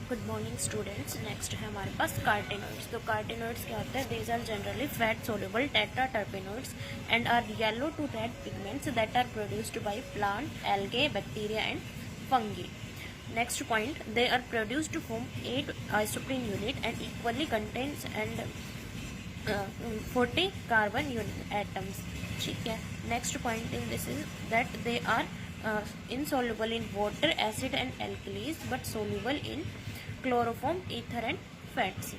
Good morning students. Next है हमारे पास कार्टेनोइड्स। तो कार्टेनोइड्स क्या होते हैं? These are generally fat soluble tetraterpenoids and are yellow to red pigments that are produced by plant, algae, bacteria and fungi. Next point, they are produced to form 8 isoprene unit and equally contains and 40 carbon unit atoms. ठीक है। Next point in this is that they are insoluble in water, acid and alkalis but soluble in chloroform, ether and fats.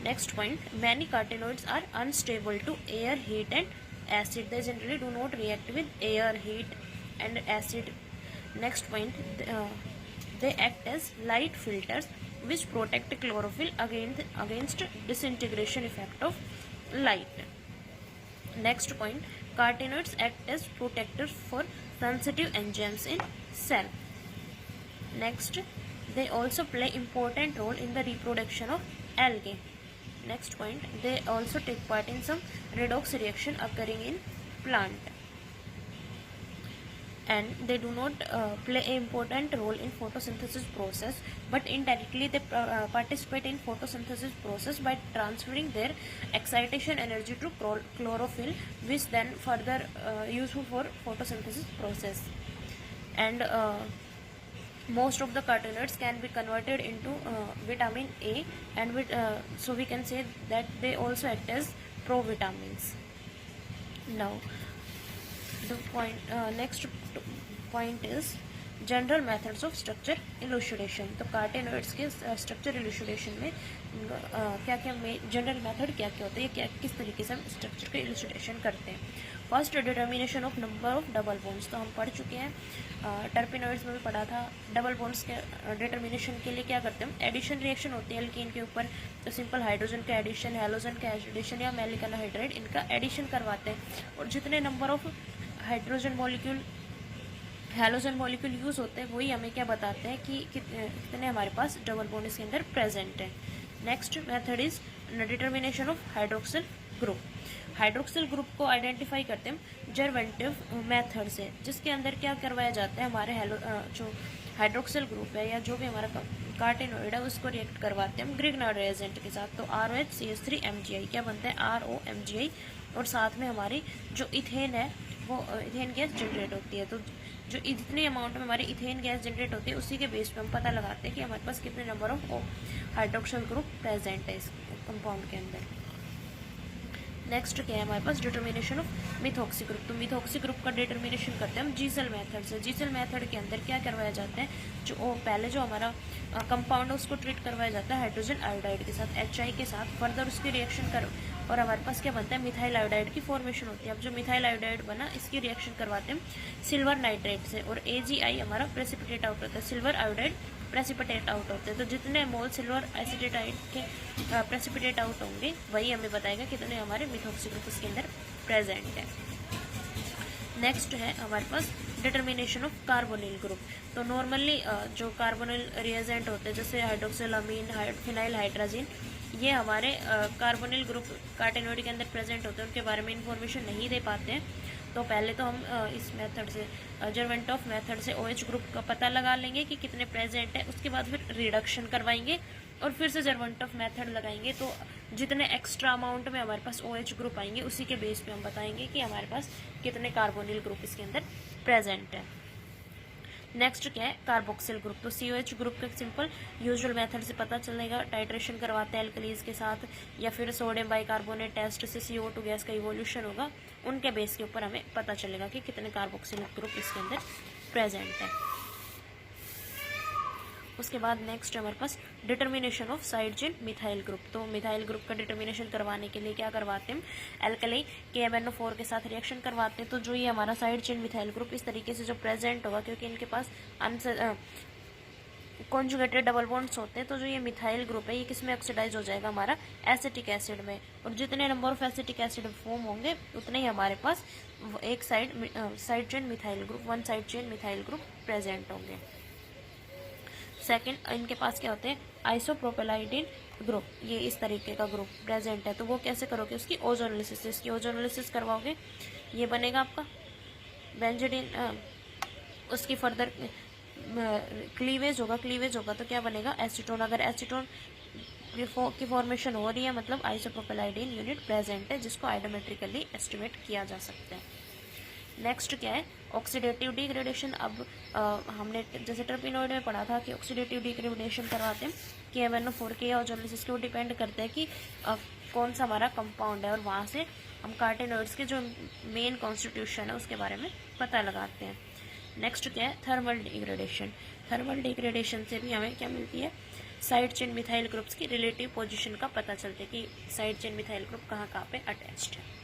Next point, many carotenoids are unstable to air, heat and acid. They generally do not react with air, heat and acid. Next point, they act as light filters which protect chlorophyll against disintegration effect of light. Next point, carotenoids act as protectors for sensitive enzymes in cell. Next, they also play important role in the reproduction of algae. Next point, they also take part in some redox reaction occurring in plant. And they do not play an important role in photosynthesis process, but indirectly they participate in photosynthesis process by transferring their excitation energy to chlorophyll, which then further useful for photosynthesis process. And most of the carotenoids can be converted into vitamin A, and so we can say that they also act as provitamins. Now, the next point is general methods of structure elucidation. तो carotenoids के structure इलुसिडेशन में क्या क्या general method क्या क्या होता है, क्या किस तरीके से हम स्ट्रक्चर के इलुसिडेशन करते हैं। First, determination of number of double bonds. तो हम पढ़ चुके हैं, टर्पेनोइड्स में भी पढ़ा था। डबल बॉन्ड्स के डिटर्मिनेशन के लिए क्या करते हैं हम? एडिशन रिएक्शन होती है एल्कीन के ऊपर, तो सिंपल हाइड्रोजन का एडिशन, हेलोजन का एडिशन या मैलिक एनहाइड्राइड, इनका एडिशन करवाते हैं। और जितने number of hydrogen molecule, halogen molecule use होते हैं, वही हमें क्या बताते हैं कि कितने हमारे पास डबल बॉन्ड इसके अंदर प्रेजेंट है। Next method is determination of hydroxyl group. Hydroxyl group को आइडेंटिफाई करते हैं जर्वेंटिव मेथड से, जिसके अंदर क्या करवाया जाता है, हमारे जो हाइड्रोक्सिल ग्रुप है या जो भी हमारा कार्टेनोइड है उसको रिएक्ट करवाते हैं हम ग्रिग्नार्ड रिएजेंट के साथ। तो ROHCH3MgI क्या बनता है? ROMgI, और साथ में हमारी जो इथेन है वो इथेन गैस जनरेट होती है। तो जो इतनी अमाउंट में हमारी इथेन गैस जनरेट होती है उसी के बेस पे हम पता लगाते हैं कि हमारे पास कितने number of hydroxyl group present है इस कंपाउंड के अंदर। नेक्स्ट क्या है हमारे पास? Determination of methoxy group. तो मिथॉक्सी ग्रुप का डिटर्मिनेशन करते हैं हम जीसेल मेथड से। जीसेल मेथड के अंदर क्या करवाया जाता है, जो पहले जो हमारा कंपाउंड है उसको ट्रीट करवाया जाता है हाइड्रोजन आयोडाइड के साथ, HI के साथ। फर्दर उसकी रिएक्शन कर और हमारे पास क्या बनता है? मिथाइल आयोडाइड की फॉर्मेशन होती है। अब जो मिथाइल आयोडाइड बना इसकी रिएक्शन करवाते हैं सिल्वर नाइट्रेट से, और AgI हमारा प्रेसिपिटेट आउट होता है, सिल्वर आयोडाइड प्रेसिपिटेट आउट होते हैं। तो जितने मोल सिल्वर एसिटेटाइड के प्रेसिपिटेट आउट होंगे वही हमें बताएगा कितने हमारे मिथॉक्सी ग्रुप इसके अंदर प्रेजेंट है। नेक्स्ट है हमारे पास डिटर्मिनेशन ऑफ कार्बोनिल ग्रुप। तो नॉर्मली जो कार्बोनिल रिएजेंट होते हैं जैसे हाइड्रोक्सिल अमीन, फिनाइल हाइड्राजीन, ये हमारे कार्बोनिल ग्रुप कार्टेनोइड के अंदर प्रेजेंट होते हैं, उनके बारे में इंफॉर्मेशन नहीं दे पाते हैं। तो पहले तो हम इस मेथड से जर्वेंटॉफ मेथड से OH ग्रुप का पता लगा लेंगे कि कितने प्रेजेंट है, उसके बाद फिर रिडक्शन करवाएंगे और फिर से जर्वेंटॉफ मेथड लगाएंगे। तो जितने एक्स्ट्रा अमाउंट में हमारे पास OH ग्रुप आएंगे उसी के बेस पे हम बताएंगे कि हमारे पास कितने कार्बोनिल ग्रुप इसके अंदर प्रेजेंट है। नेक्स्ट क्या है? Carboxyl group. तो COH ग्रुप का सिंपल यूजुअल मेथड से पता चलेगा, टाइट्रेशन करवाते हैं एल्कलीज के साथ या फिर सोडियम बाइकार्बोनेट टेस्ट से CO2 गैस का इवोल्यूशन होगा, उनके बेस के ऊपर हमें पता चलेगा कि कितने कार्बोक्सिल ग्रुप इसके अंदर प्रेजेंट है। उसके बाद नेक्स्ट हमारे पास determination of side chain methyl group. तो मिथाइल ग्रुप का डिटर्मिनेशन करवाने के लिए क्या करवाते हैं? एल्कली KMnO4 के साथ रिएक्शन करवाते हैं। तो जो ये हमारा साइड चेन मिथाइल ग्रुप इस तरीके से जो प्रेजेंट होगा, क्योंकि इनके पास कॉन्जुगेटेड डबल बॉन्ड्स होते हैं, तो जो ये मिथाइल ग्रुप है ये किस में ऑक्सीडाइज हो जाएगा? हमारा एसिटिक एसिड में। और जितने number of acetic acid form होंगे उतने ही हमारे पास एक side chain methyl group, one side chain methyl group present होंगे। सेकंड, इनके पास क्या होते हैं? आइसोप्रोपेलाइडिन ग्रुप, ये इस तरीके का ग्रुप प्रेजेंट है। तो वो कैसे करोगे? उसकी ओजोनोलिसिस, इसकी ओजोनोलिसिस करवाओगे, ये बनेगा आपका बेंजीडीन। उसकी फर्दर क्लीवेज होगा तो क्या बनेगा, एसीटोन। अगर एसीटोन की फॉर्मेशन हो रही है मतलब आइसोप्रोपेलाइडीन यूनिट प्रेजेंट है, जिसको आइडोमेट्रिकली एस्टिमेट किया जा सकता है। नेक्स्ट क्या है, ऑक्सीडेटिव डिग्रेडेशन। अब हमने जैसे टर्पिनोइड में पढ़ा था कि ऑक्सीडेटिव डिग्रेडेशन करवाते हैं KMnO4 के ऑर्गेनोलिसिस के, वो डिपेंड करते हैं कि कौन सा हमारा कंपाउंड है, और वहाँ से हम कार्टेनोइड्स के जो मेन कॉन्स्टिट्यूशन है उसके बारे में पता लगाते हैं। नेक्स्ट क्या है, थर्मल डिग्रेडेशन। थर्मल डिग्रेडेशन से भी हमें क्या मिलती है, साइड चेन मिथाइल ग्रुप्स की रिलेटिव पोजीशन का पता चलता है कि साइड चेन मिथाइल ग्रुप कहाँ पे अटैच्ड है।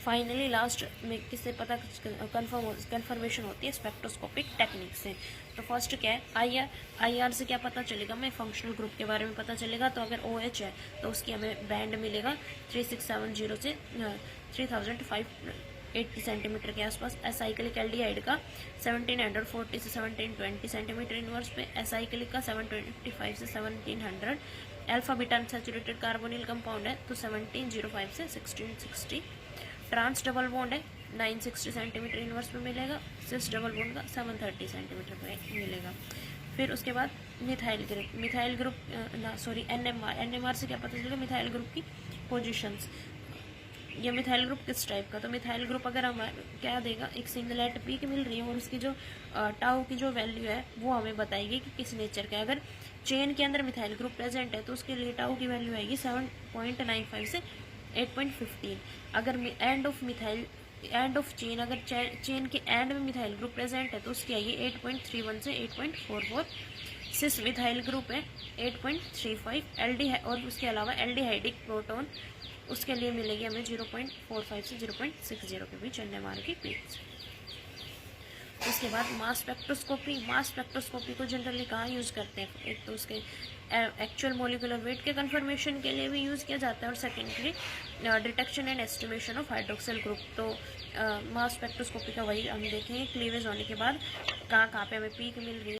फाइनली लास्ट में किससे पता कंफर्मेशन होती है, स्पेक्ट्रोस्कोपिक टेक्निक से। तो फर्स्ट क्या है, IR से क्या पता चलेगा, हमें फंक्शनल ग्रुप के बारे में पता चलेगा। तो अगर OH है तो उसकी हमें बैंड मिलेगा 3670 से 3580 सेंटीमीटर के आसपास। एसाइक्लिक एल्डिहाइड का 1740 से 1720 सेंटीमीटर इनवर्स पे, एसाइक्लिक का 725 से 1700। Alpha beta unsaturated carbonyl compound है तो 1705 से 1660। ट्रांस डबल बॉन्ड है 960 सेंटीमीटर इनवर्स पे मिलेगा। सिस डबल बॉन्ड का 730 सेंटीमीटर पे मिलेगा। फिर उसके बाद मिथाइल ग्रुप NMR से क्या पता चलेगा, मिथाइल ग्रुप की पोजीशंस। ये मिथाइल ग्रुप किस टाइप का, तो मिथाइल ग्रुप अगर हम क्या देगा, एक सिंगलेट पीक मिल रही है और उसकी जो टाउ की जो वैल्यू है वो हमें बताएगी कि किस नेचर का है। अगर चेन के अंदर मिथाइल ग्रुप प्रेजेंट है तो उसके लिए टाउ की वैल्यू आएगी 7.95 से 8.15। अगर एंड ऑफ चेन, अगर चेन के एंड में मिथाइल ग्रुप प्रेजेंट है तो उसकी आएगी 8.31 से 8.44। सिस मिथाइल ग्रुप है 8.35। एल्डिहाइड और उसके अलावा एल्डिहाइडिक प्रोटॉन उसके लिए मिलेगी हमें 0.45 से 0.60 के बीच NMR की पीक्स। उसके बाद मास स्पेक्ट्रोस्कोपी को जनरली कहाँ यूज़ करते हैं, एक तो उसके एक्चुअल मोलिकुलर वेट के कंफर्मेशन के लिए भी यूज़ किया जाता है, और secondly detection and estimation of hydroxyl group. तो मास स्पेक्ट्रोस्कोपी का वही हम देखेंगे, क्लीवेज होने के बाद कहाँ पे हमें पीक मिल रही है।